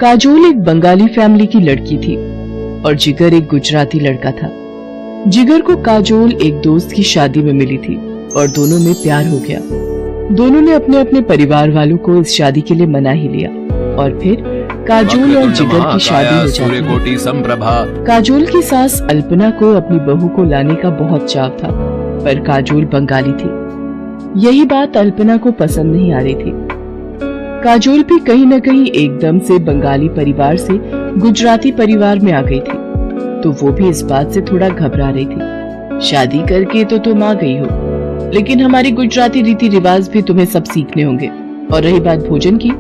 काजोल एक बंगाली फैमिली की लड़की थी और जिगर एक गुजराती लड़का था। जिगर को काजोल एक दोस्त की शादी में मिली थी और दोनों में प्यार हो गया। दोनों ने अपने अपने परिवार वालों को इस शादी के लिए मना ही लिया और फिर काजोल और जिगर की शादी हो जाती है। काजोल की सास अल्पना को अपनी बहू को लाने का बहुत चाव था, पर काजोल बंगाली थी। यही बात अल्पना को पसंद नहीं आ रही थी। काजोल भी कहीं न कहीं एकदम से बंगाली परिवार से गुजराती परिवार में आ गई थी, तो वो भी इस बात से थोड़ा घबरा रही थी। शादी करके तो तुम आ गई हो, लेकिन हमारी गुजराती रीति रिवाज भी तुम्हें सब सीखने होंगे। और रही बात भोजन की,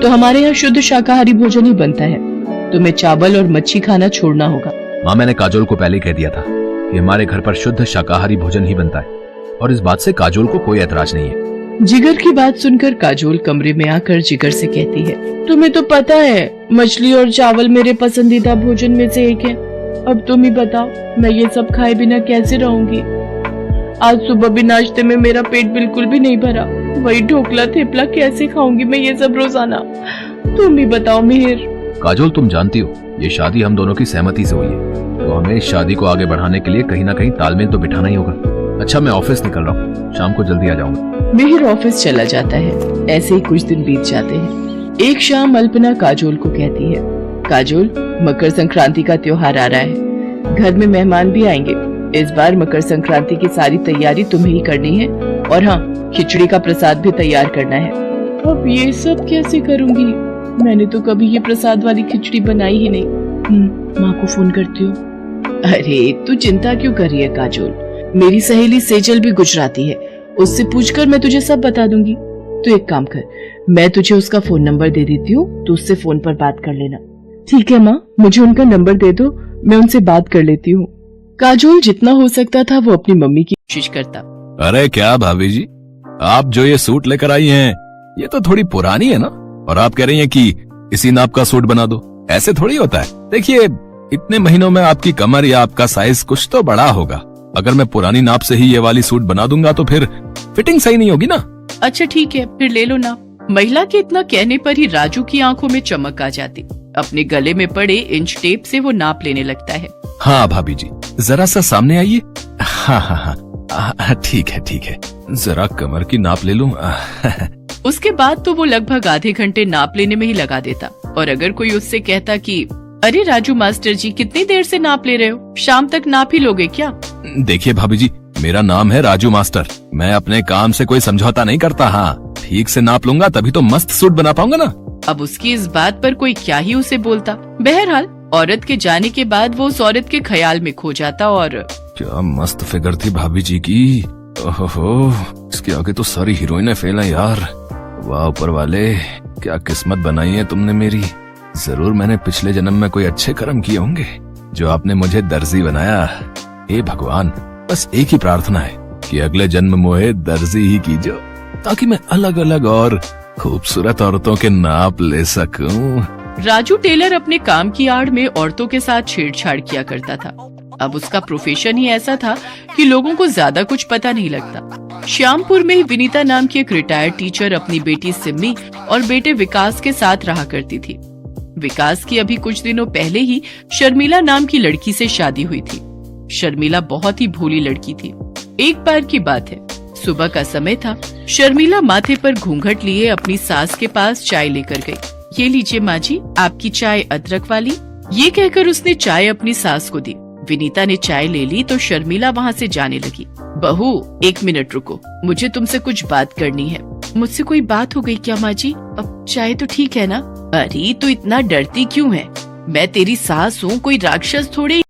तो हमारे यहाँ शुद्ध शाकाहारी भोजन ही बनता है। तुम्हें चावल और मच्छी खाना छोड़ना होगा। माँ, मैंने काजोल को पहले कह दिया था कि हमारे घर पर शुद्ध शाकाहारी भोजन ही बनता है और इस बात से काजोल को कोई ऐतराज नहीं है। जिगर की बात सुनकर काजोल कमरे में आकर जिगर से कहती है, तुम्हें तो पता है मछली और चावल मेरे पसंदीदा भोजन में से एक है। अब तुम ही बताओ, मैं ये सब खाए बिना कैसे रहूंगी? आज सुबह भी नाश्ते में मेरा पेट बिल्कुल भी नहीं भरा। वही ढोकला थेपला कैसे खाऊंगी मैं ये सब रोजाना? तुम ही बताओ मिहिर। काजोल, तुम जानती हो ये शादी हम दोनों की सहमति से हुई है, तो हमें इस शादी को आगे बढ़ाने के लिए कहीं ना कहीं तालमेल तो बिठाना ही होगा। अच्छा, मैं ऑफिस निकल रहा हूँ, शाम को जल्दी आ जाऊंगा। मिहिर ऑफिस चला जाता है। ऐसे ही कुछ दिन बीत जाते हैं। एक शाम अल्पना काजोल को कहती है, काजोल, मकर संक्रांति का त्योहार आ रहा है, घर में मेहमान भी आएंगे। इस बार मकर संक्रांति की सारी तैयारी तुम्हें ही करनी है और हाँ, खिचड़ी का प्रसाद भी तैयार करना है। अब ये सब कैसे करूंगी? मैंने तो कभी ये प्रसाद वाली खिचड़ी बनाई ही नहीं। माँ को फोन करती हूँ। अरे तू चिंता क्यों कर रही है काजोल? मेरी सहेली सेजल भी गुजराती है, उससे पूछकर मैं तुझे सब बता दूंगी। तो एक काम कर, मैं तुझे उसका फोन नंबर दे देती हूँ, तो उससे फोन पर बात कर लेना। ठीक है माँ, मुझे उनका नंबर दे दो, मैं उनसे बात कर लेती हूँ। काजोल जितना हो सकता था वो अपनी मम्मी की कोशिश करता। अरे क्या भाभी जी, आप जो ये सूट लेकर आई हैं, ये तो थोड़ी पुरानी है ना, और आप कह रही हैं कि इसी नाप का सूट बना दो। ऐसे थोड़ी होता है। देखिए, इतने महीनों में आपकी कमर या आपका साइज कुछ तो बड़ा होगा। अगर मैं पुरानी नाप से ही ये वाली सूट बना दूंगा तो फिर फिटिंग सही नहीं होगी ना। अच्छा ठीक है, फिर ले लो ना। महिला के इतना कहने पर ही राजू की आंखों में चमक आ जाती। अपने गले में पड़े इंच टेप से वो नाप लेने लगता है। हाँ भाभी जी, जरा सा सामने आइए। हाँ हाँ हाँ, ठीक है ठीक है, जरा कमर की नाप ले लूं। उसके बाद तो वो लगभग आधे घंटे नाप लेने में ही लगा देता। और अगर कोई उससे कहता कि अरे राजू मास्टर जी, कितनी देर से नाप ले रहे हो, शाम तक नाप ही लोगे क्या? देखिए भाभी जी, मेरा नाम है राजू मास्टर, मैं अपने काम से कोई समझौता नहीं करता। हाँ, ठीक से नाप लूंगा तभी तो मस्त सूट बना पाऊंगा ना। अब उसकी इस बात पर कोई क्या ही उसे बोलता। बहरहाल औरत के जाने के बाद वो उस औरत के ख्याल में खो जाता। और क्या मस्त फिगर थी भाभी जी की। ओहो, इसके आगे तो सारी हीरोइनें फेल हैं यार। वाह ऊपर वाले, क्या किस्मत बनाई है तुमने मेरी। जरूर मैंने पिछले जन्म में कोई अच्छे कर्म किए होंगे जो आपने मुझे दर्जी बनाया। हे भगवान, बस एक ही प्रार्थना है कि अगले जन्म मोहे दर्जी ही कीजिए, ताकि मैं अलग अलग और खूबसूरत औरतों के नाप ले सकूं। राजू टेलर अपने काम की आड़ में औरतों के साथ छेड़छाड़ किया करता था। अब उसका प्रोफेशन ही ऐसा था कि लोगों को ज्यादा कुछ पता नहीं लगता। श्यामपुर में ही विनीता नाम की एक रिटायर्ड टीचर अपनी बेटी सिम्मी और बेटे विकास के साथ रहा करती थी। विकास की अभी कुछ दिनों पहले ही शर्मिला नाम की लड़की से शादी हुई थी। शर्मिला बहुत ही भोली लड़की थी। एक बार की बात है, सुबह का समय था। शर्मिला माथे पर घूंघट लिए अपनी सास के पास चाय लेकर गई। ये लीजिए माँ जी, आपकी चाय अदरक वाली। ये कहकर उसने चाय अपनी सास को दी। विनीता ने चाय ले ली तो शर्मिला वहाँ से जाने लगी। बहू, एक मिनट रुको, मुझे तुमसे कुछ बात करनी है। मुझसे कोई बात हो गई क्या माँ जी? अब चाय तो ठीक है ना? अरे तो इतना डरती क्यों है? मैं तेरी सास हूँ, कोई राक्षस थोड़े।